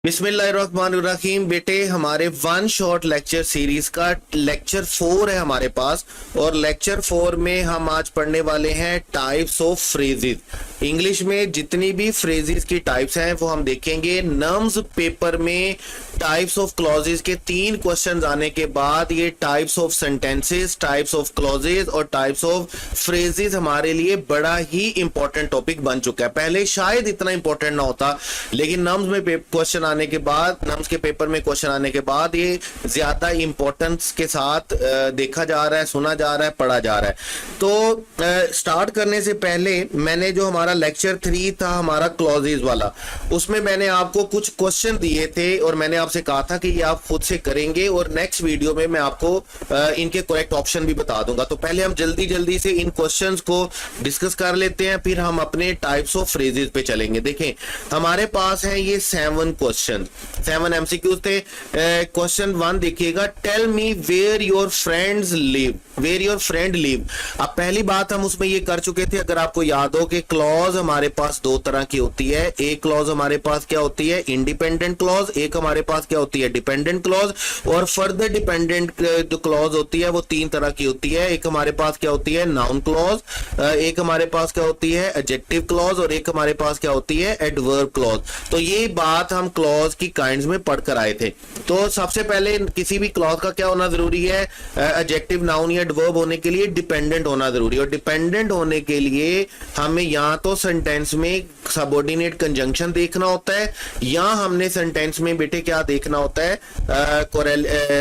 बिस्मिल्लाहिर्रहमानिर्रहीम। बेटे हमारे वन शॉट लेक्चर सीरीज का लेक्चर 4 है हमारे पास, और लेक्चर 4 में हम आज पढ़ने वाले हैं टाइप्स ऑफ फ्रेजेस। इंग्लिश में जितनी भी फ्रेजेस की टाइप्स हैं वो हम देखेंगे। नम्स पेपर में टाइप्स ऑफ क्लॉजेस के 3 क्वेश्चंस आने के बाद ये types of sentences, types of clauses और टाइप्स ऑफ फ्रेजेस हमारे लिए बड़ा ही इंपॉर्टेंट टॉपिक बन चुका है। पहले शायद इतना इंपॉर्टेंट ना होता, लेकिन नम्स में क्वेश्चन आने के बाद, नम्स के पेपर में क्वेश्चन आने के बाद ये ज्यादा इंपॉर्टेंस के साथ देखा जा रहा है, सुना जा रहा है, पढ़ा जा रहा है। तो स्टार्ट करने से पहले मैंने जो हमारा लेक्चर 3 था हमारा क्लॉजेस वाला, उसमें मैंने आपको कुछ क्वेश्चन दिए थे और मैंने आपसे कहा था कि ये आप खुद से करेंगे और नेक्स्ट वीडियो में मैं आपको इनके करेक्ट ऑप्शन भी बता दूंगा। तो पहले हम जल्दी जल्दी से इन क्वेश्चंस को डिस्कस कर लेते हैं, फिर हम अपने टाइप्स ऑफ फ्रेजेस पे चलेंगे। देखें हमारे पास है ये 7 क्वेश्चन, 7 एमसीक्यूज थे। क्वेश्चन 1 देखिएगा, tell me where your friends live, where your friend live. अब पहली बात हम उसमें ये कर चुके थे, अगर आपको याद हो कि क्लॉज हमारे पास 2 तरह की होती है। एक क्लॉज हमारे पास क्या होती है, इंडिपेंडेंट क्लॉज, एक हमारे पास क्या होती है, डिपेंडेंट क्लॉज। और फर्दर डिपेंडेंट जो क्लॉज होती है वो 3 तरह की होती है। एक हमारे पास क्या होती है, नाउन क्लॉज, एक हमारे पास क्या होती है, एडजेक्टिव क्लॉज, और एक हमारे पास क्या होती है, एडवर्ब क्लॉज। तो ये बात हम क्लॉज की काइंड्स में पढ़कर आए थे। तो सबसे पहले किसी भी क्लॉज का क्या होना जरूरी है, एडजेक्टिव, नाउन या एडवर्ब होने के लिए डिपेंडेंट होना जरूरी है। और डिपेंडेंट होने के लिए हमें या तो सेंटेंस में सबऑर्डिनेट कंजंक्शन देखना होता है, या हमने सेंटेंस में बेटे क्या देखना होता है,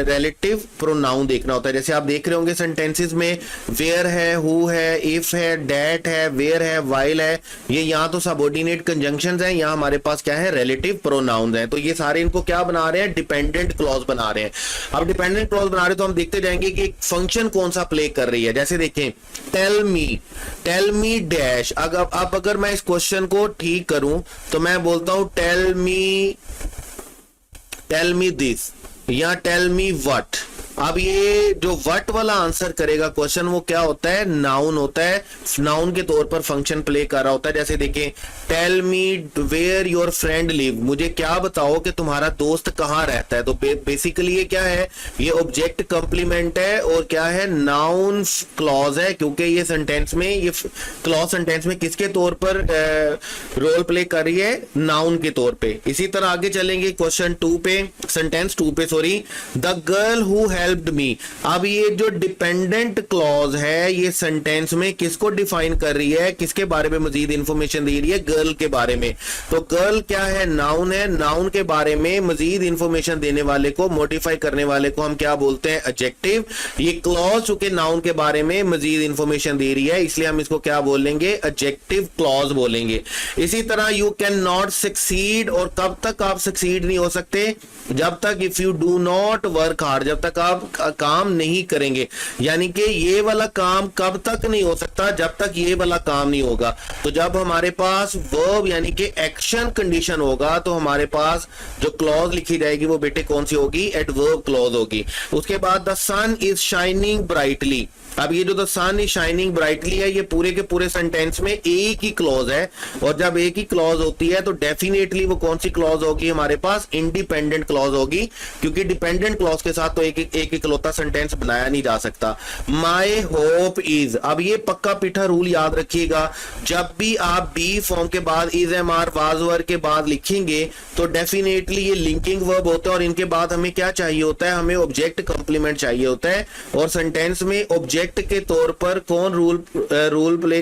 रिलेटिव प्रोनाउन देखना होता है। जैसे आप देख रहे होंगे सेंटेंसेस में वेयर है, हु है, इफ है, डेट है, वेयर है, वाइल है, ये या तो सबऑर्डिनेट कंजंक्शंस हैं या हमारे पास क्या है, रिलेटिव प्रोनाउन है। तो ये सारे इनको क्या बना रहे हैं, डिपेंडेंट क्लॉज बना रहे हैं। अब डिपेंडेंट क्लॉज बना रहे हैं तो हम देखते जाएंगे कि एक फंक्शन कौन सा प्ले कर रही है। जैसे देखें, टेल मी डैश। अब अगर मैं इस क्वेश्चन को ठीक करूं तो मैं बोलता हूं टेल मी दिस या टेल मी व्हाट। अब ये जो व्हाट वाला आंसर करेगा क्वेश्चन, वो क्या होता है, नाउन होता है, नाउन के तौर पर फंक्शन प्ले कर रहा होता है। जैसे देखें, tell me where your friend live, मुझे क्या बताओ कि तुम्हारा दोस्त कहाँ रहता है। तो बेसिकली ये क्या है, ये ऑब्जेक्ट कंप्लीमेंट है और क्या है, नाउन क्लॉज है, क्योंकि ये सेंटेंस में, ये क्लॉज सेंटेंस में किसके तौर पर रोल प्ले कर रही है, नाउन के तौर पे। इसी तरह आगे चलेंगे क्वेश्चन 2 पे, सेंटेंस 2 पे sorry, the girl who helped me. अब ये जो डिपेंडेंट क्लॉज है ये सेंटेंस में किसको डिफाइन कर रही है, किसके बारे में मजीद इंफॉर्मेशन दे रही है, गर्ल के बारे में। तो गर्ल क्या है, नाउन है, नाउन के बारे में मजीद इंफॉर्मेशन देने वाले को, मोडिफाई करने वाले को हम क्या बोलते हैं, एडजेक्टिव। ये क्लॉज चूंकि नाउन के बारे में मजीद इंफॉर्मेशन दे रही है, इसलिए हम इसको क्या बोलेंगे, एडजेक्टिव क्लॉज बोलेंगे। इसी तरह यू कैन नॉट सक्सीड, और कब तक आप सक्सीड नहीं हो सकते, जब तक, if you do not work hard, जब तक आप काम नहीं करेंगे। यानी कि ये वाला काम कब तक नहीं हो सकता, जब तक ये वाला काम नहीं होगा। तो जब हमारे पास वर्ब यानी कि एक्शन कंडीशन होगा तो हमारे पास जो क्लॉज लिखी जाएगी वो बेटे कौन सी होगी, एडवर्ब क्लॉज होगी। उसके बाद the sun is shining brightly. अब ये जो the sun is shining brightly है, ये पूरे के पूरे सेंटेंस में एक ही क्लॉज है, और जब एक ही क्लॉज होती है तो डेफिनेटली वो कौन सी क्लॉज होगी, हमारे पास इंडिपेंडेंट क्लॉज होगी, क्योंकि डिपेंडेंट क्लॉज के साथ तो एक इकलौता सेंटेंस बनाया नहीं जा सकता। माई होप इज, अब ये पक्का पीठा रूल याद रखिएगा, जब भी आप बी फॉर्म के बाद is, am are, was were के बाद लिखेंगे तो डेफिनेटली ये लिंकिंग वर्ब होता है, और इनके बाद हमें क्या चाहिए होता है, हमें ऑब्जेक्ट कंप्लीमेंट चाहिए होता है। और सेंटेंस में ऑब्जेक्ट के तौर पर कौन रोल प्ले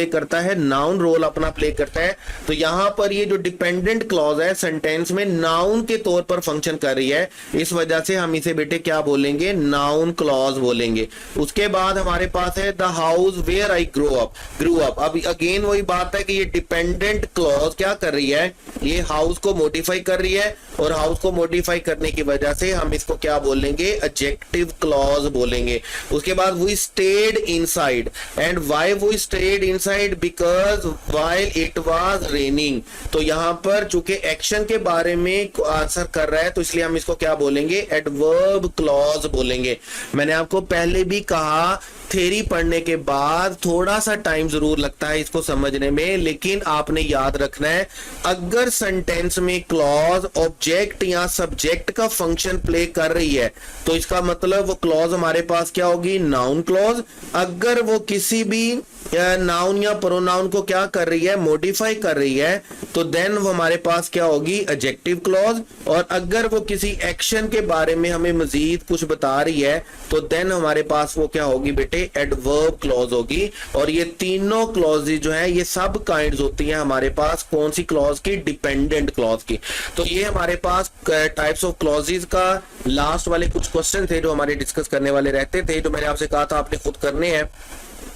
करता है, नाउन रोल अपना प्ले करता है। तो यहां पर ये जो डिपेंडेंट क्लॉज है सेंटेंस में नाउन के तौर पर फंक्शन कर रही है, इस वजह से हम इसे बेटे क्या बोलेंगे, नाउन क्लॉज बोलेंगे। उसके बाद हमारे पास है the house where I grow up. अब अगेन वही बात है कि ये डिपेंडेंट क्लॉज क्या कर रही है, ये हाउस को मॉडिफाई कर रही है, और हाउस को मॉडिफाई करने की वजह से हम इसको क्या बोलेंगे, एडजेक्टिव क्लॉज बोलेंगे। उसके बाद we stayed inside, and why we stayed inside, because while it was raining. तो यहां पर चूंकि एक्शन के बारे में आंसर कर रहा है तो इसलिए हम इसको क्या बोलेंगे, एडवर्ब क्लॉज बोलेंगे। मैंने आपको पहले भी कहा थ्योरी पढ़ने के बाद थोड़ा सा टाइम जरूर लगता है इसको समझने में, लेकिन आपने याद रखना है अगर सेंटेंस में क्लॉज ऑब्जेक्ट या सब्जेक्ट का फंक्शन प्ले कर रही है तो इसका मतलब वो क्लॉज हमारे पास क्या होगी, नाउन क्लॉज। अगर वो किसी भी नाउन या प्रोनाउन को क्या कर रही है, मॉडिफाई कर रही है, तो देन वो हमारे पास क्या होगी, एडजेक्टिव क्लॉज। और अगर वो किसी एक्शन के बारे में हमें मजीद कुछ बता रही है तो देन हमारे पास वो क्या होगी बेटे, एडवर्ब क्लॉज होगी। और ये तीनों क्लॉजेज जो है ये सब काइंड्स होती हैं हमारे पास कौन सी क्लॉज की, डिपेंडेंट क्लॉज की। तो ये हमारे पास टाइप्स ऑफ क्लॉजेज का लास्ट वाले कुछ क्वेश्चन थे जो हमारे डिस्कस करने वाले रहते थे, जो मैंने आपसे कहा था आपने खुद करने हैं।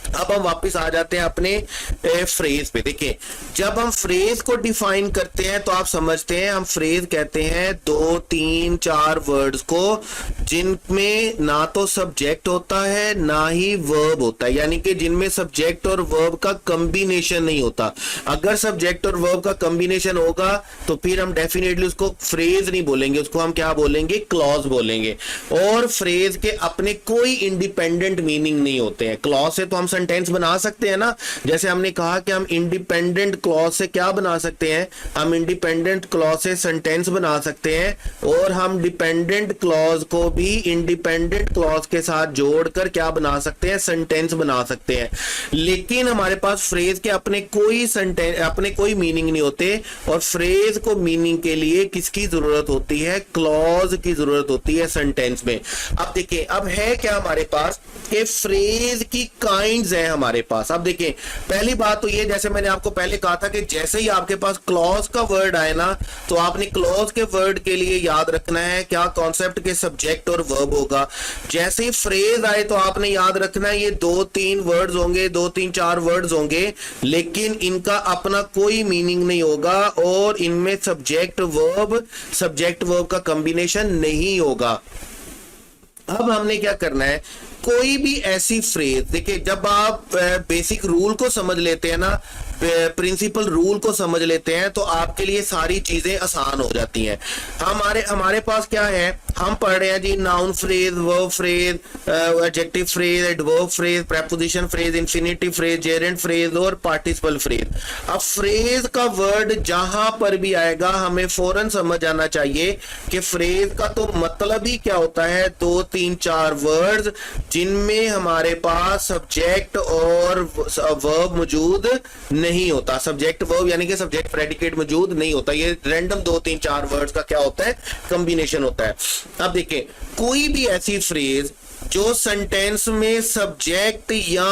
अब हम वापस आ जाते हैं अपने फ्रेज पे। देखिए जब हम फ्रेज को डिफाइन करते हैं तो आप समझते हैं हम फ्रेज कहते हैं 2, 3, 4 वर्ड्स को जिनमें ना तो सब्जेक्ट होता है ना ही वर्ब होता है, यानी कि जिनमें सब्जेक्ट और वर्ब का कॉम्बिनेशन नहीं होता। अगर सब्जेक्ट और वर्ब का कॉम्बिनेशन होगा तो फिर हम डेफिनेटली उसको फ्रेज नहीं बोलेंगे, उसको हम क्या बोलेंगे, क्लॉज बोलेंगे। और फ्रेज के अपने कोई इंडिपेंडेंट मीनिंग नहीं होते हैं। क्लॉज से तो हम सेंटेंस बना सकते हैं ना, जैसे हमने कहा कि हम इंडिपेंडेंट क्लॉज से क्या बना सकते हैं, हम इंडिपेंडेंट क्लॉज से सेंटेंस बना सकते हैं। और हम डिपेंडेंट क्लॉज को भी इंडिपेंडेंट क्लॉज के साथ जोड़कर क्या बना सकते हैं, सेंटेंस बना सकते हैं। लेकिन हमारे पास फ्रेज के अपने कोई मीनिंग नहीं होते। और फ्रेज को मीनिंग के लिए किसकी जरूरत होती है, क्लॉज की जरूरत होती है सेंटेंस में। अब देखिए अब है क्या हमारे पास कि फ्रेज की काइंड्स है हमारे पास। अब देखिए पहली बात तो ये, जैसे मैंने आपको पहले कहा था कि जैसे ही आपके पास क्लॉज का वर्ड आए ना तो आपने क्लॉज के वर्ड के लिए याद रखना है क्या कॉन्सेप्ट के सब्जेक्ट और वर्ब होगा। जैसे ही फ्रेज आए तो आपने याद रखना है ये 2-3 वर्ड्स होंगे, 2-3-4 वर्ड्स होंगे, लेकिन इनका अपना कोई मीनिंग नहीं होगा और इनमें सब्जेक्ट वर्ब का कॉम्बिनेशन नहीं होगा। अब हमने क्या करना है, कोई भी ऐसी फ्रेज, देखिए जब आप बेसिक रूल को समझ लेते हैं ना, प्रिंसिपल रूल को समझ लेते हैं तो आपके लिए सारी चीजें आसान हो जाती हैं। हमारे पास क्या है, हम पढ़ रहे हैं जी noun phrase, verb phrase, adjective phrase, adverb phrase, preposition phrase, infinitive phrase, gerund phrase और पार्टिसिपल फ्रेज। अब फ्रेज का वर्ड जहां पर भी आएगा हमें फौरन समझ आना चाहिए कि फ्रेज का तो मतलब ही क्या होता है, 2-3-4 वर्ड्स जिनमें हमारे पास सब्जेक्ट और वर्ब मौजूद नहीं होता। सब्जेक्ट वर्ब यानी कि सब्जेक्ट प्रेडिकेट मौजूद नहीं होता, ये रैंडम 2-3-4 वर्ड्स का क्या होता है, कॉम्बिनेशन होता है। अब देखिए कोई भी ऐसी फ्रेज जो सेंटेंस में सब्जेक्ट या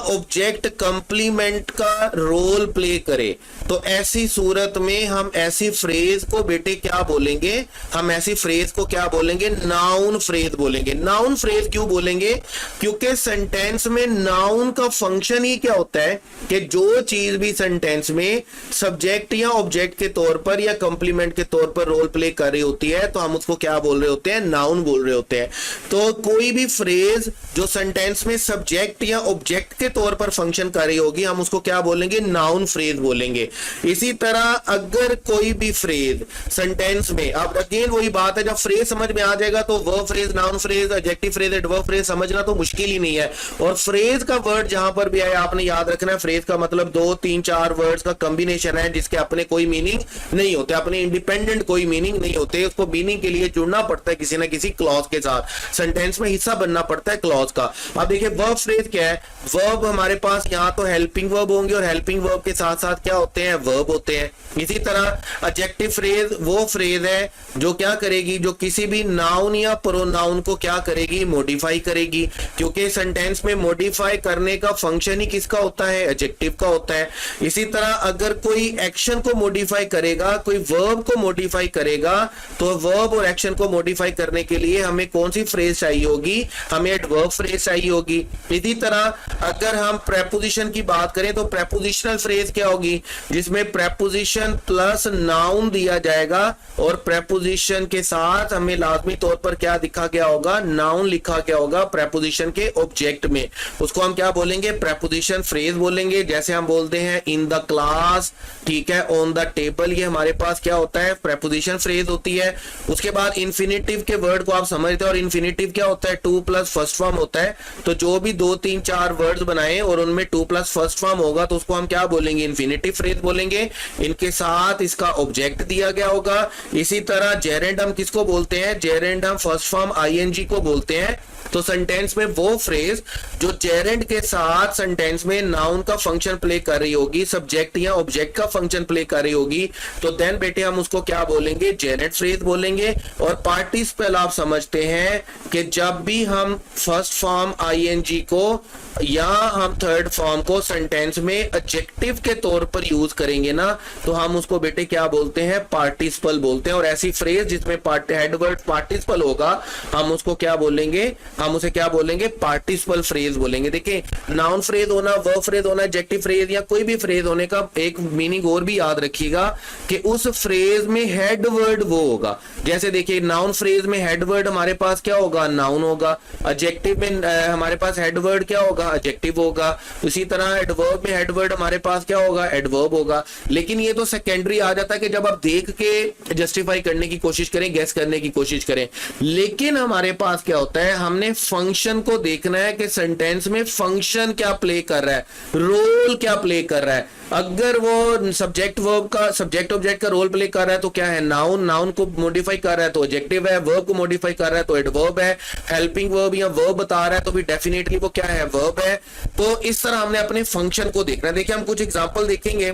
ऑब्जेक्ट कंप्लीमेंट का रोल प्ले करे तो ऐसी सूरत में हम ऐसी फ्रेज को बेटे क्या बोलेंगे, हम ऐसी फ्रेज को क्या बोलेंगे, नाउन फ्रेज बोलेंगे। नाउन फ्रेज क्यों बोलेंगे, क्योंकि सेंटेंस में नाउन का फंक्शन ही क्या होता है कि जो चीज भी सेंटेंस में सब्जेक्ट या ऑब्जेक्ट के तौर पर या कंप्लीमेंट के तौर पर रोल प्ले कर रही होती है तो हम उसको क्या बोल रहे होते हैं, नाउन बोल रहे होते हैं। तो कोई भी फ्रेज जो सेंटेंस में सब्जेक्ट या ऑब्जेक्ट के तौर पर फंक्शन कर रही होगी हम उसको क्या बोलेंगे, नाउन फ्रेज बोलेंगे। इसी तरह अगर कोई भी फ्रेज सेंटेंस में, अब अगेन वही बात है, जब फ्रेज समझ में आ जाएगा तो verb phrase, noun phrase, adjective phrase, adverb phrase समझना तो मुश्किल ही नहीं है। और फ्रेज का वर्ड जहां पर भी आए आपने याद रखना है फ्रेज का मतलब 2-3-4 वर्ड्स का कॉम्बिनेशन है जिसके अपने कोई मीनिंग नहीं होते, अपने इंडिपेंडेंट कोई मीनिंग नहीं होते। उसको मीनिंग के लिए जुड़ना पड़ता है किसी ना किसी क्लॉज के साथ, सेंटेंस में हिस्सा बनना पड़ता है क्लॉज का। अब देखिए वर्ब फ्रेज क्या है, वर्ब हमारे पास यहाँ तो हेल्पिंग वर्ब होंगे और हेल्पिंग वर्ब के साथ साथ क्या होते हैं, वर्ब होते हैं। इसी तरह एडजेक्टिव फ्रेज वो फ्रेज है जो क्या करेगी, जो किसी भी नाउन या प्रोनाउन को क्या करेगी, मॉडिफाई करेगी, क्योंकि सेंटेंस में मॉडिफाई करने का फंक्शन ही किसका होता है, एडजेक्टिव का होता है। इसी तरह अगर कोई एक्शन को मॉडिफाई करेगा, कोई वर्ब को मॉडिफाई करेगा, तो वर्ब और एक्शन को मॉडिफाई करने के लिए हमें कौन सी फ्रेज चाहिए होगी, हमें एडवर्ब फ्रेज चाहिए होगी। इसी तरह अगर हम प्रेपोजिशन की बात करें तो प्रेपोजिशनल फ्रेज क्या होगी, जिसमें प्रेपोजिशन प्लस नाउन दिया जाएगा और प्रेपोजिशन के साथ हमें लाजमी तौर पर क्या लिखा गया होगा, नाउन लिखा गया होगा प्रेपोजिशन के ऑब्जेक्ट में। उसको हम क्या बोलेंगे, प्रेपोजिशन फ्रेज बोलेंगे। जैसे हम बोलते हैं इन द क्लास, ठीक है, ऑन द टेबल, ये हमारे पास क्या होता है, प्रेपोजिशन फ्रेज होती है। उसके बाद इन्फिनेटिव के वर्ड को आप समझते हैं, और इन्फिनेटिव क्या होता है, टू प्लस फर्स्ट फॉर्म होता है। तो जो भी 2 3 4 वर्ड्स बनाए और उनमें 2 प्लस फर्स्ट फॉर्म होगा तो उसको हम क्या बोलेंगे, इन्फिनेटिव फ्रेज बोलेंगे। इनके साथ इसका ऑब्जेक्ट दिया गया होगा। इसी तरह जेरेंड हम किसको बोलते हैं, जेरेंड हम फर्स्ट फॉर्म आईएनजी को बोलते हैं। तो सेंटेंस में वो फ्रेज जो जेरेंड के साथ सेंटेंस में नाउन का फंक्शन प्ले कर रही होगी, सब्जेक्ट या ऑब्जेक्ट का फंक्शन प्ले कर रही होगी, तो देन बेटे हम उसको क्या बोलेंगे, जेरेंड फ्रेज बोलेंगे। और पार्टिसिपल आप समझते हैं कि जब भी हम फर्स्ट फॉर्म आईएनजी को या हम थर्ड फॉर्म को सेंटेंस में एडजेक्टिव के तौर पर यूज करेंगे ना, तो हम उसको बेटे क्या बोलते हैं, पार्टिसिपल बोलते हैं। और ऐसी फ्रेज जिसमें हेडवर्ड पार्टिसिपल होगा हम उसको क्या बोलेंगे, हम उसे क्या बोलेंगे, पार्टिसिपल फ्रेज बोलेंगे। देखिए नाउन फ्रेज होना, वर्ब फ्रेज होना, एडजेक्टिव फ्रेज या कोई भी फ्रेज होने का एक मीनिंग और भी याद रखिएगा कि उस फ्रेज में हेड वर्ड वो होगा। जैसे देखिए नाउन फ्रेज में हेड वर्ड हमारे पास क्या होगा, नाउन होगा। एडजेक्टिव में हमारे पास हेड वर्ड क्या होगा, एडजेक्टिव होगा। इसी तरह एडवर्ब में हेड वर्ड हमारे पास क्या होगा, एडवर्ब होगा। लेकिन ये तो सेकेंडरी आ जाता है कि जब आप देख के जस्टिफाई करने की कोशिश करें, गेस करने की कोशिश करें। लेकिन हमारे पास क्या होता है, हमने फंक्शन को देखना है कि सेंटेंस में फंक्शन क्या प्ले कर रहा है, रोल क्या प्ले कर रहा है। अगर वो सब्जेक्ट वर्ब का, सब्जेक्ट ऑब्जेक्ट का रोल प्ले कर रहा है तो क्या है, नाउन, नाउन को मॉडिफाई कर रहा है तो एडजेक्टिव है, वर्ब को मॉडिफाई कर रहा है तो एडवर्ब है, हेल्पिंग वर्ब या वर्ब बता रहा है तो भी डेफिनेटली वो क्या है, वर्ब है। तो इस तरह हमने अपने फंक्शन को देखना है। देखिए हम कुछ एग्जांपल देखेंगे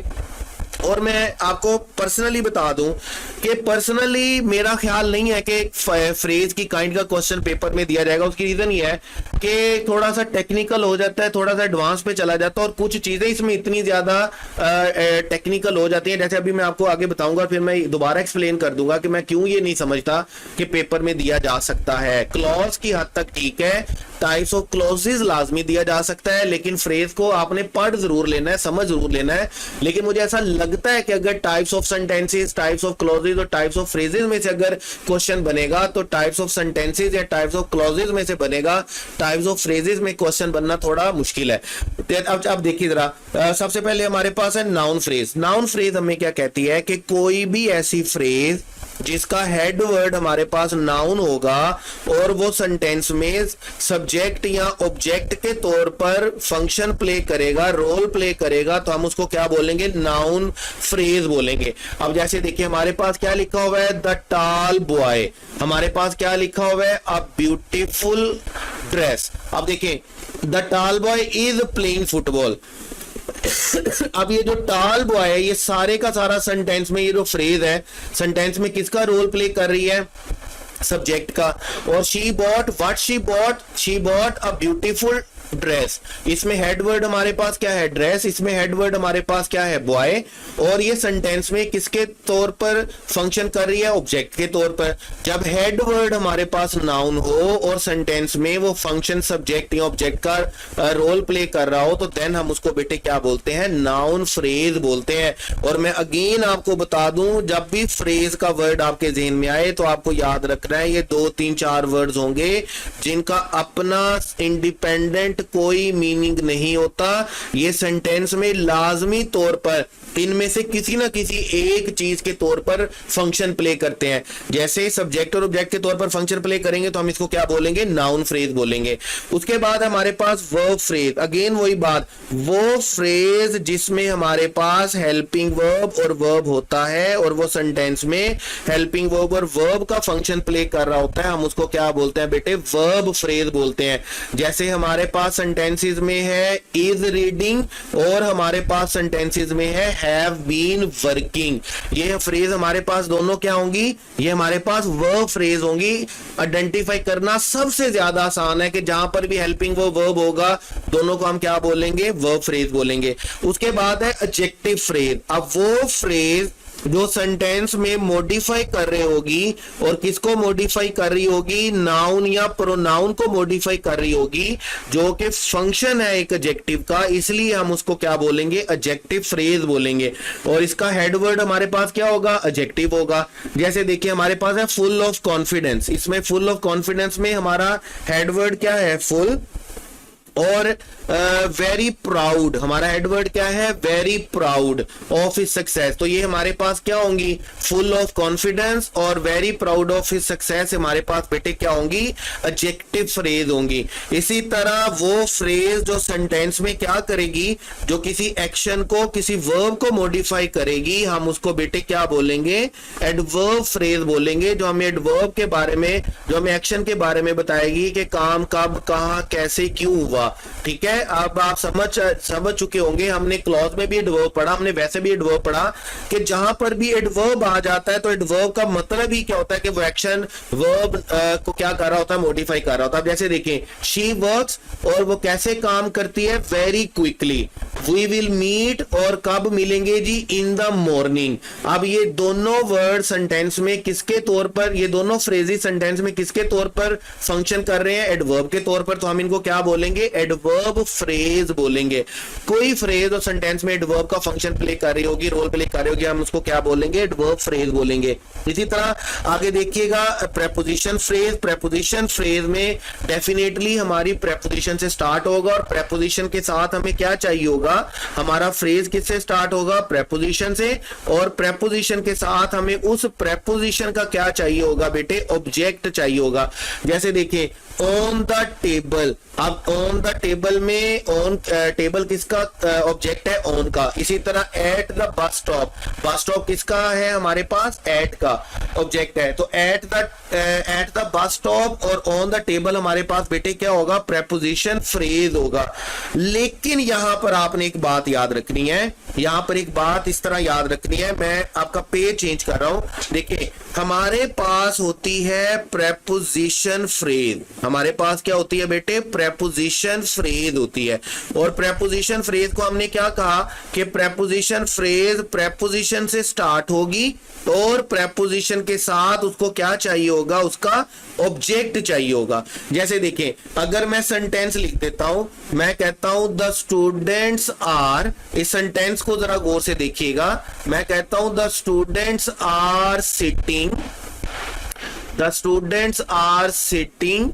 और मैं आपको पर्सनली बता दूं कि पर्सनली मेरा ख्याल नहीं है कि फ्रेज की काइंड का क्वेश्चन पेपर में दिया जाएगा। उसकी रीजन ये है कि थोड़ा सा टेक्निकल हो जाता है, थोड़ा सा एडवांस पे चला जाता है और कुछ चीजें इसमें इतनी ज्यादा टेक्निकल हो जाती हैं। जैसे अभी मैं आपको आगे बताऊंगा, फिर मैं दोबारा एक्सप्लेन कर दूंगा कि मैं क्यों ये नहीं समझता कि पेपर में दिया जा सकता है। क्लॉज की हद तक ठीक है, टाइप्स ऑफ क्लॉजेस लाजमी दिया जा सकता है, लेकिन फ्रेज को आपने पढ़ जरूर लेना है, समझ जरूर लेना है। लेकिन मुझे ऐसा लगता है कि अगर types of sentences, types of clauses और टाइप्स ऑफ फ्रेजेस में से अगर क्वेश्चन बनेगा तो टाइप्स ऑफ सेंटेंसेस या टाइप्स ऑफ क्लॉजेस में से बनेगा, टाइप्स ऑफ फ्रेजेस में क्वेश्चन बनना थोड़ा मुश्किल है। अब देखिए जरा, सबसे पहले हमारे पास है नाउन फ्रेज। नाउन फ्रेज हमें क्या कहती है कि कोई भी ऐसी फ्रेज जिसका हेड वर्ड हमारे पास नाउन होगा और वो सेंटेंस में सब्जेक्ट या ऑब्जेक्ट के तौर पर फंक्शन प्ले करेगा, रोल प्ले करेगा, तो हम उसको क्या बोलेंगे, नाउन फ्रेज बोलेंगे। अब जैसे देखिए हमारे पास क्या लिखा हुआ है, द टॉल बॉय, हमारे पास क्या लिखा हुआ है, अ ब्यूटीफुल ड्रेस। अब देखिए the tall boy is playing football. अब ये जो टॉल बॉय है, ये सारे का सारा सेंटेंस में ये जो फ्रेज है, सेंटेंस में किसका रोल प्ले कर रही है, सब्जेक्ट का। और she bought, what she bought a beautiful dress. इसमें हेड वर्ड हमारे पास क्या है, ड्रेस, इसमें हेड वर्ड हमारे पास क्या है, बॉय। और ये सेंटेंस में किसके तौर पर फंक्शन कर रही है, ऑब्जेक्ट के तौर पर। जब हेड वर्ड हमारे पास नाउन हो और सेंटेंस में वो फंक्शन सब्जेक्ट या ऑब्जेक्ट का रोल प्ले कर रहा हो तो देन हम उसको बेटे क्या बोलते हैं, नाउन फ्रेज बोलते हैं। और मैं अगेन आपको बता दूं, जब भी फ्रेज का वर्ड आपके ज़हन में आए तो आपको याद रखना है ये 2 3 4 वर्ड्स होंगे जिनका अपना इंडिपेंडेंट कोई मीनिंग नहीं होता। ये सेंटेंस में लाजमी तौर पर इनमें से किसी ना किसी एक चीज के तौर पर फंक्शन प्ले करते हैं। जैसे सब्जेक्ट और ऑब्जेक्ट के तौर पर फंक्शन प्ले करेंगे तो हम इसको क्या बोलेंगे, नाउन फ्रेज बोलेंगे। उसके बाद हमारे पास वर्ब फ्रेज, अगेन वही बात, वो फ्रेज जिसमें हमारे पास हेल्पिंग वर्ब और वर्ब होता है और वो सेंटेंस में हेल्पिंग वर्ब और वर्ब का फंक्शन प्ले कर रहा होता है, हम उसको क्या बोलते हैं बेटे, वर्ब फ्रेज बोलते हैं। जैसे हमारे पास सेंटेंसेस में है इज रीडिंग और हमारे पास सेंटेंसेस में है हैव बीन वर्किंग। ये फ्रेज हमारे पास दोनों क्या होंगी, ये हमारे पास वर्ब फ्रेज होंगी। आइडेंटिफाई करना सबसे ज्यादा आसान है कि जहां पर भी हेल्पिंग वर्ब होगा दोनों को हम क्या बोलेंगे, वर्ब फ्रेज बोलेंगे। उसके बाद है एडजेक्टिव फ्रेज। अब वो फ्रेज जो सेंटेंस में मॉडिफाई कर रही होगी, और किसको मॉडिफाई कर रही होगी, नाउन या प्रोनाउन को मॉडिफाई कर रही होगी, जो कि फंक्शन है एक एडजेक्टिव का, इसलिए हम उसको क्या बोलेंगे, एडजेक्टिव फ्रेज बोलेंगे। और इसका हेडवर्ड हमारे पास क्या होगा, एडजेक्टिव होगा। जैसे देखिए हमारे पास है फुल ऑफ कॉन्फिडेंस, इसमें फुल ऑफ कॉन्फिडेंस में हमारा हेडवर्ड क्या है, फुल। और वेरी प्राउड, हमारा हेडवर्ड क्या है, very proud of his success. तो ये हमारे पास क्या होंगी, फुल ऑफ कॉन्फिडेंस और very proud of his success हमारे पास बेटे क्या होंगी, एडजेक्टिव फ्रेज होंगी। इसी तरह वो फ्रेज जो सेंटेंस में क्या करेगी, जो किसी एक्शन को, किसी वर्ब को मॉडिफाई करेगी, हम उसको बेटे क्या बोलेंगे, एडवर्ब फ्रेज बोलेंगे। जो हमें एडवर्ब के बारे में, जो हमें एक्शन के बारे में बताएगी कि काम कब, कहां, कैसे, क्यों हुआ। ठीक है, अब आप समझ चुके होंगे, हमने क्लॉज में भी एडवर्ब पढ़ा, हमने वैसे भी एडवर्ब पढ़ा कि जहां पर भी एडवर्ब आ जाता है तो एडवर्ब का मतलब ही क्या होता है कि वो एक्शन वर्ब को क्या कर रहा होता है, मॉडिफाई कर रहा होता है। अब जैसे देखें, शी वर्क्स, और वो कैसे काम करती है, very quickly. We will meet, और कब मिलेंगे जी, इन द मॉर्निंग। अब ये दोनों वर्ड सेंटेंस में किसके तौर पर, ये दोनों फ्रेजेस सेंटेंस में किसके तौर पर फंक्शन कर रहे हैं, एडवर्ब के तौर पर। तो हम इनको क्या बोलेंगे, एडवर्ब फ्रेज बोलेंगे। कोई फ्रेज और सेंटेंस में एडवर्ब का फंक्शन प्ले कर रही होगी, रोल प्ले कर रही होगी, हम उसको क्या बोलेंगे, एडवर्ब फ्रेज बोलेंगे। इसी तरह आगे देखिएगा, प्रेपोजिशन फ्रेज। प्रेपोजिशन फ्रेज में डेफिनेटली हमारी प्रेपोजिशन से स्टार्ट होगा, और प्रेपोजिशन के साथ हमें क्या चाहिए होगा, हमारा फ्रेज किससे स्टार्ट होगा, प्रेपोजिशन से। और प्रेपोजिशन के साथ हमें उस प्रेपोजिशन का क्या चाहिए होगा बेटे, ऑब्जेक्ट चाहिए होगा। जैसे देखिए, ऑन द टेबल। अब ऑन द टेबल में, ऑन टेबल किसका ऑब्जेक्ट है, ऑन का। इसी तरह at the bus stop, bus stop किसका है, हमारे पास एट का ऑब्जेक्ट है। तो एट द बस स्टॉप और ऑन द टेबल हमारे पास बेटे क्या होगा, प्रेपोजिशन फ्रेज होगा। लेकिन यहां पर आपने एक बात याद रखनी है, यहां पर एक बात इस तरह याद रखनी है, मैं आपका पेज चेंज कर रहा हूं। देखिए हमारे पास होती है प्रेपोजिशन फ्रेज, हमारे पास क्या होती है बेटे, प्रेपोजिशन फ्रेज होती है। और प्रेपोजिशन फ्रेज को हमने क्या कहा कि प्रेपोजिशन फ्रेज प्रेपोजिशन से स्टार्ट होगी, और प्रेपोजिशन के साथ उसको क्या चाहिए होगा, उसका ऑब्जेक्ट चाहिए होगा। जैसे देखिए, अगर मैं सेंटेंस लिख देता हूं, मैं कहता हूं द स्टूडेंट्स आर, इस सेंटेंस को जरा गौर से देखिएगा, मैं कहता हूं the students are sitting, the students are sitting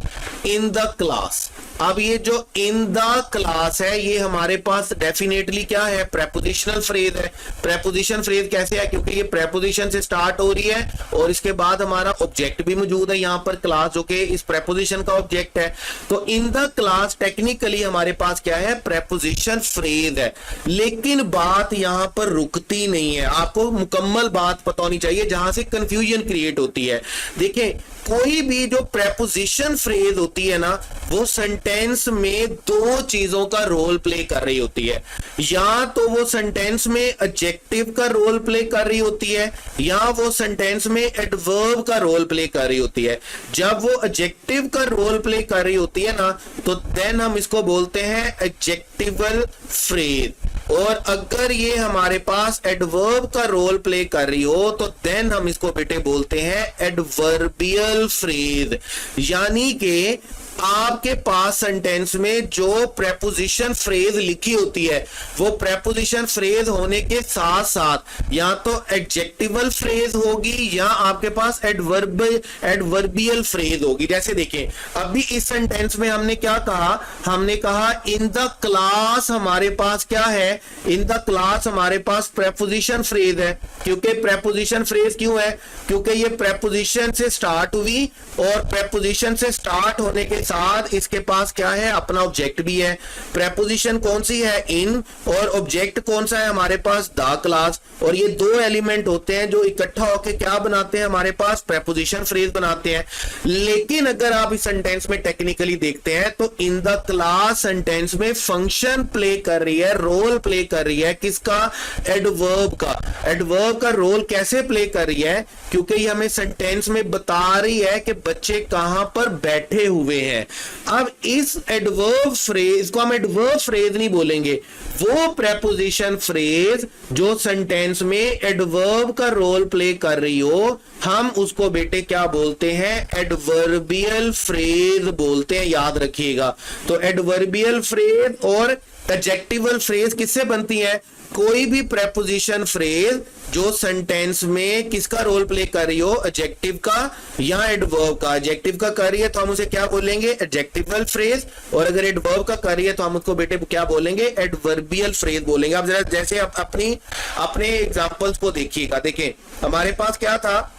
in the class. अब ये जो इन द क्लास है, ये हमारे पास डेफिनेटली क्या है, प्रेपोजिशनल फ्रेज है। प्रेपोजिशन फ्रेज कैसे है, क्योंकि ये प्रेपोजिशन से स्टार्ट हो रही है, और इसके बाद हमारा ऑब्जेक्ट भी मौजूद है यहां पर, क्लास, जो कि इस प्रेपोजिशन का ऑब्जेक्ट है। तो इन द क्लास टेक्निकली हमारे पास क्या है, प्रेपोजिशन फ्रेज है। लेकिन बात यहां पर रुकती नहीं है, आपको मुकम्मल बात पता होनी चाहिए, जहां से कंफ्यूजन क्रिएट होती है। देखिए कोई भी जो प्रेपोजिशन फ्रेज होती है ना, वो सेंटेंस में दो चीजों का रोल प्ले कर रही होती है। या तो वो सेंटेंस में एडजेक्टिव का रोल प्ले कर रही होती है, या वो सेंटेंस में एडवर्ब का रोल प्ले कर रही होती है। जब वो एडजेक्टिव का रोल प्ले कर रही होती है ना, तो देन हम इसको बोलते हैं एडजेक्टिवल फ्रेज। और अगर ये हमारे पास एडवर्ब का रोल प्ले कर रही हो, तो देन हम इसको बेटे बोलते हैं एडवर्बियल फ्रेज। यानी कि आपके पास सेंटेंस में जो प्रेपोजिशन फ्रेज लिखी होती है, वो प्रेपोजिशन फ्रेज होने के साथ साथ या तो एडजेक्टिवल फ्रेज होगी, या आपके पास एडवर्बियल फ्रेज होगी। जैसे देखें, अभी इस सेंटेंस में हमने क्या कहा, हमने कहा इन द क्लास हमारे पास क्या है, इन द क्लास हमारे पास प्रेपोजिशन फ्रेज है। क्योंकि प्रेपोजिशन फ्रेज क्यों है, क्योंकि ये प्रेपोजिशन से स्टार्ट हुई, और प्रेपोजिशन से स्टार्ट होने के साथ इसके पास क्या है, अपना ऑब्जेक्ट भी है। प्रेपोजिशन कौन सी है, इन, और ऑब्जेक्ट कौन सा है हमारे पास, द क्लास। और ये दो एलिमेंट होते हैं जो इकट्ठा होकर क्या बनाते हैं, हमारे पास प्रेपोजिशन फ्रेज बनाते हैं। लेकिन अगर आप इस सेंटेंस में टेक्निकली देखते हैं, तो इन द क्लास सेंटेंस में फंक्शन प्ले कर रही है, रोल प्ले कर रही है किसका, एडवर्ब का। एडवर्ब का रोल कैसे प्ले कर रही है, क्योंकि ये हमें सेंटेंस में बता रही है कि बच्चे कहां पर बैठे हुए हैं। हैं। अब इस एडवर्ब फ्रेज को हम एडवर्ब फ्रेज नहीं बोलेंगे, वो प्रेपोजिशन फ्रेज जो सेंटेंस में एडवर्ब का रोल प्ले कर रही हो, हम उसको बेटे क्या बोलते हैं? एडवर्बियल फ्रेज बोलते हैं, याद रखिएगा। तो एडवर्बियल फ्रेज और एडजेक्टिवल फ्रेज किससे बनती है? कोई भी प्रेपोजिशन फ्रेज जो सेंटेंस में किसका रोल प्ले कर रही हो, एडजेक्टिव का या एडवर्ब का। एडजेक्टिव का कर रही है तो हम उसे क्या बोलेंगे? Adjectival phrase. और अगर एडवर्ब का कर रही है तो हम उसको बेटे क्या बोलेंगे? एडवर्बियल फ्रेज बोलेंगे। आप जरा जैसे आप अपने एग्जांपल्स को देखिएगा। देखें हमारे पास क्या था,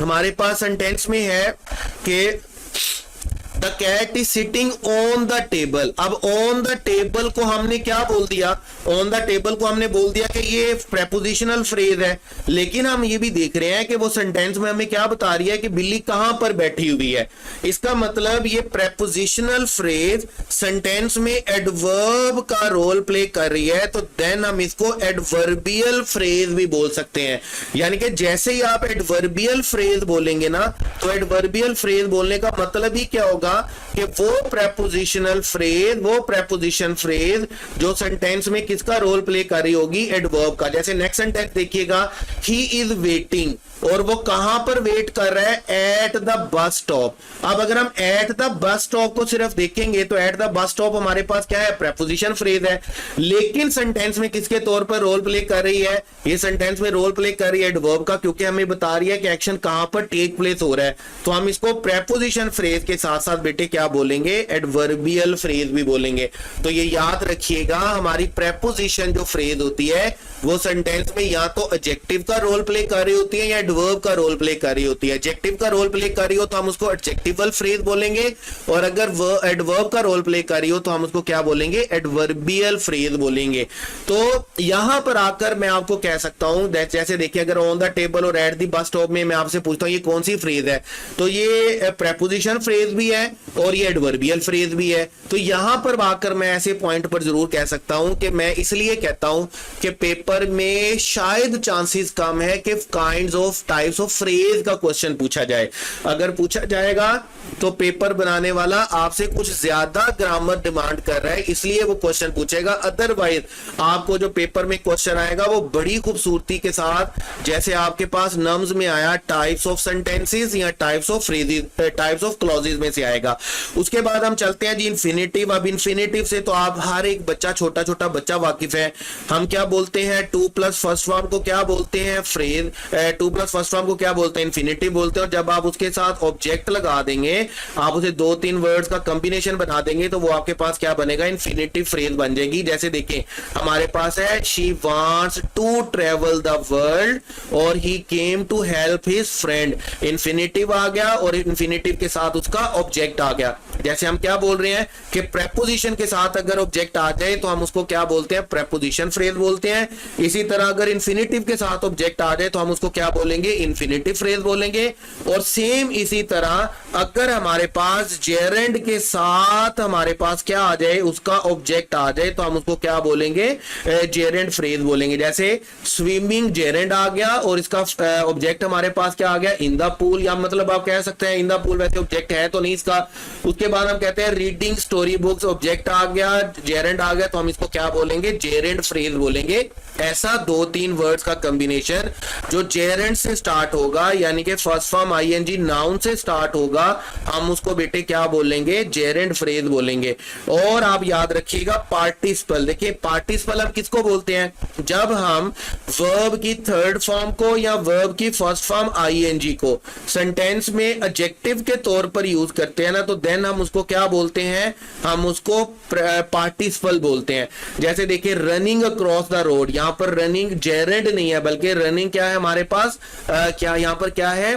हमारे पास सेंटेंस में है कि the cat is sitting on the table. अब ऑन द टेबल को हमने क्या बोल दिया? ऑन द टेबल को हमने बोल दिया कि ये प्रेपोजिशनल फ्रेज है, लेकिन हम ये भी देख रहे हैं कि वो सेंटेंस में हमें क्या बता रही है कि बिल्ली कहां पर बैठी हुई है। इसका मतलब ये प्रेपोजिशनल फ्रेज सेंटेंस में एडवर्ब का रोल प्ले कर रही है, तो देन हम इसको एडवर्बियल फ्रेज भी बोल सकते हैं। यानी कि जैसे ही आप एडवर्बियल फ्रेज बोलेंगे ना, तो एडवर्बियल फ्रेज बोलने का मतलब ही क्या होगा कि वो प्रेपोजिशनल फ्रेज, वो प्रेपोजिशन फ्रेज जो सेंटेंस में किसका रोल प्ले कर रही होगी? एडवर्ब का। जैसे नेक्स्ट सेंटेंस देखिएगा, ही इज वेटिंग, और वो कहां पर वेट कर रहा है? At the bus stop. अब अगर हम एट द बस स्टॉप को सिर्फ देखेंगे तो एट द बस स्टॉप हमारे पास क्या है? प्रेपोजिशन फ्रेज है, लेकिन सेंटेंस में किसके तौर पर रोल प्ले कर रही है? ये सेंटेंस में रोल प्ले कर रही है एडवर्ब का, क्योंकि हमें बता रही है कि एक्शन कहां पर टेक प्लेस हो रहा है। तो हम इसको प्रेपोजिशन फ्रेज के साथ साथ बेटे क्या बोलेंगे? एडवर्बियल फ्रेज भी बोलेंगे। तो ये याद रखिएगा, हमारी प्रेपोजिशन जो फ्रेज होती है वो सेंटेंस में या तो एडजेक्टिव का रोल प्ले कर रही होती है या एडवर्ब का रोल प्ले कर रही होती है। एडजेक्टिव का रोल प्ले कर रही हो तो हम उसको एडजेक्टिवल फ्रेज बोलेंगे, और अगर वो एडवर्ब का रोल प्ले कर रही हो तो हम उसको क्या बोलेंगे? एडवर्बियल फ्रेज बोलेंगे। तो यहां पर आकर मैं आपको कह सकता हूं, जैसे देखिए अगर ऑन द टेबल और एट द बस स्टॉप में मैं आपसे पूछता हूं ये कौन सी फ्रेज है, तो ये प्रेपोजिशन फ्रेज भी है और ये एडवर्बियल फ्रेज भी है। तो यहां पर आकर मैं ऐसे पॉइंट पर जरूर कह सकता हूं कि मैं इसलिए कहता हूं कि पेपर में शायद चांसेस कम है कि kinds of types of phrase का क्वेश्चन पूछा जाए। अगर पूछा जाएगा तो पेपर बनाने वाला आपसे कुछ ज्यादा ग्रामर डिमांड कर रहा है, इसलिए वो क्वेश्चन पूछेगा। अदरवाइज आपको जो पेपर में क्वेश्चन आएगा वो बड़ी खूबसूरती के साथ, जैसे आपके पास नम्स में आया टाइप्स ऑफ सेंटेंसेस या types of phrases, types of clauses में से आएगा। उसके बाद हम चलते हैं जी इन्फिनेटिव। अब इन्फिनेटिव से तो आप हर एक बच्चा, छोटा छोटा बच्चा वाकिफ है। हम क्या बोलते हैं? टू प्लस फर्स्ट फॉर्म को क्या बोलते हैं? Phrase. Two plus first form को क्या बोलते हैं? इन्फिनेटिव बोलते हैं। और जब आप उसके साथ ऑब्जेक्ट लगा देंगे, आप उसे 2-3 वर्ड्स का कॉम्बिनेशन बना देंगे, तो वो आपके पास क्या बनेगा? इन्फिनेटिव फ्रेज बन जाएगी। जैसे देखें हमारे पास है she wants to travel the world और he came to help his friend. Infinitive आ गया और इन्फिनेटिव के साथ उसका ऑब्जेक्ट आ गया। जैसे हम क्या बोल रहे हैं कि प्रेपोजिशन के साथ अगर ऑब्जेक्ट आ जाए तो हम उसको क्या बोलते हैं? प्रेपोजिशन फ्रेज बोलते हैं। इसी तरह अगर इन्फिनेटिव के साथ ऑब्जेक्ट आ जाए तो हम उसको क्या बोलेंगे? इन्फिनेटिव फ्रेज बोलेंगे। और सेम इसी तरह अगर हमारे पास जेरेंड के साथ हमारे पास क्या आ जाए? उसका ऑब्जेक्ट आ जाए तो हम उसको क्या बोलेंगे? जेरेंड फ्रेज बोलेंगे। जैसे स्विमिंग जेरेंड आ गया और इसका ऑब्जेक्ट हमारे पास क्या आ गया? In the pool. या मतलब आप कह सकते हैं इन द पूल वैसे ऑब्जेक्ट है तो नहीं इसका। उसके बाद हम कहते हैं रीडिंग स्टोरी बुक्स, ऑब्जेक्ट आ गया, जेरेंड आ गया, तो हम इसको क्या बोलेंगे? जेरेंड फ्रेज बोलेंगे। ऐसा 2-3 वर्ड्स का कॉम्बिनेशन जो जेरेंड से स्टार्ट होगा, यानी कि फर्स्ट फॉर्म आईएनजी नाउन से स्टार्ट होगा, हम उसको बेटे क्या बोलेंगे? जेरेंड फ्रेज बोलेंगे। और आप याद रखिएगा पार्टिसिपल। देखिए पार्टिसिपल अब किसको बोलते हैं? जब हम वर्ब की थर्ड फॉर्म को या वर्ब की फर्स्ट फॉर्म आईएनजी को सेंटेंस में एडजेक्टिव के तौर पर यूज करते हैं ना, तो देन हम उसको क्या बोलते हैं? हम उसको पार्टिसिपल बोलते हैं। जैसे देखिए रनिंग अक्रॉस द रोड, यहां पर रनिंग जेरेंड नहीं है बल्कि रनिंग क्या है हमारे पास? क्या यहां पर क्या है?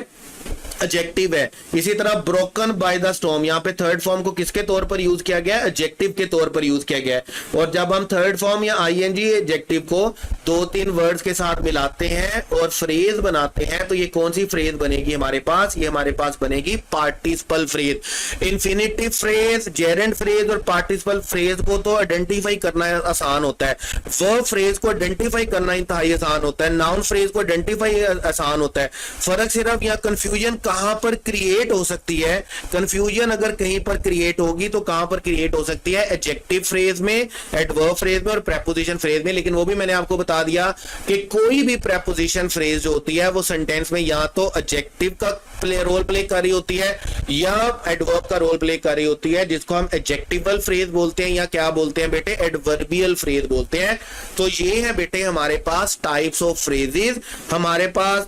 एडजेक्टिव है। इसी तरह ब्रोकन बाय द स्टॉर्म, यहाँ पे थर्ड फॉर्म को किसके तौर पर यूज किया गया? एडजेक्टिव के तौर पर यूज किया गया है। और जब हम थर्ड फॉर्म या आईएनजी एडजेक्टिव को 2-3 वर्ड्स के साथ मिलाते हैं और फ्रेज बनाते हैं, तो ये कौन सी फ्रेज बनेगी हमारे पास? ये हमारे पास बनेगी participle phrase. Infinitive phrase, gerund phrase और पार्टिसिपल फ्रेज को तो आइडेंटिफाई करना आसान होता है। वर्ब फ्रेज को आइडेंटिफाई करना इंतहाई आसान होता है। नाउन फ्रेज को आइडेंटिफाई आसान होता है। फर्क सिर्फ यहाँ कंफ्यूजन कहां पर क्रिएट हो सकती है, कंफ्यूजन अगर कहीं पर क्रिएट होगी तो कहां पर क्रिएट हो सकती है, एडजेक्टिव फ्रेज में, एडवर्ब फ्रेज में और प्रेपोजिशन फ्रेज में। लेकिन वो भी मैंने आपको बता दिया कि कोई भी प्रेपोजिशन फ्रेज जो होती है वो सेंटेंस में या तो एडजेक्टिव का रोल प्ले कर रही होती है या एडवर्ब का रोल प्ले कर रही होती है, जिसको हम एडजेक्टिवल फ्रेज बोलते हैं या क्या बोलते हैं बेटे, एडवर्बियल फ्रेज बोलते हैं। तो ये है बेटे हमारे पास टाइप्स ऑफ फ्रेजेस। हमारे पास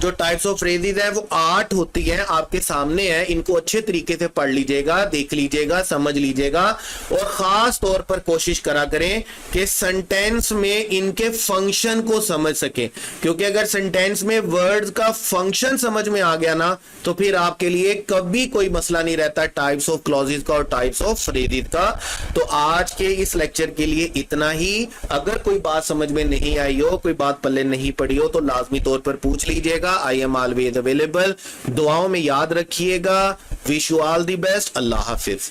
जो टाइप्स ऑफ फ्रेजेस है वो 8 होती है, आपके सामने है, इनको अच्छे तरीके से पढ़ लीजिएगा, देख लीजिएगा, समझ लीजिएगा और खास तौर पर कोशिश करा करें कि सेंटेंस में इनके फंक्शन को समझ सके, क्योंकि अगर सेंटेंस में वर्ड्स का फंक्शन समझ में आ गया ना तो फिर आपके लिए कभी कोई मसला नहीं रहता टाइप्स ऑफ क्लॉजेस का और टाइप्स ऑफ फ्रेजेस का। तो आज के इस लेक्चर के लिए इतना ही। अगर कोई बात समझ में नहीं आई हो, कोई बात पल्ले नहीं पड़ी हो तो लाजमी तौर पर पूछ लीजिएगा। I am always available. दुआओं में याद रखिएगा। Wish you all the best. Allah Hafiz.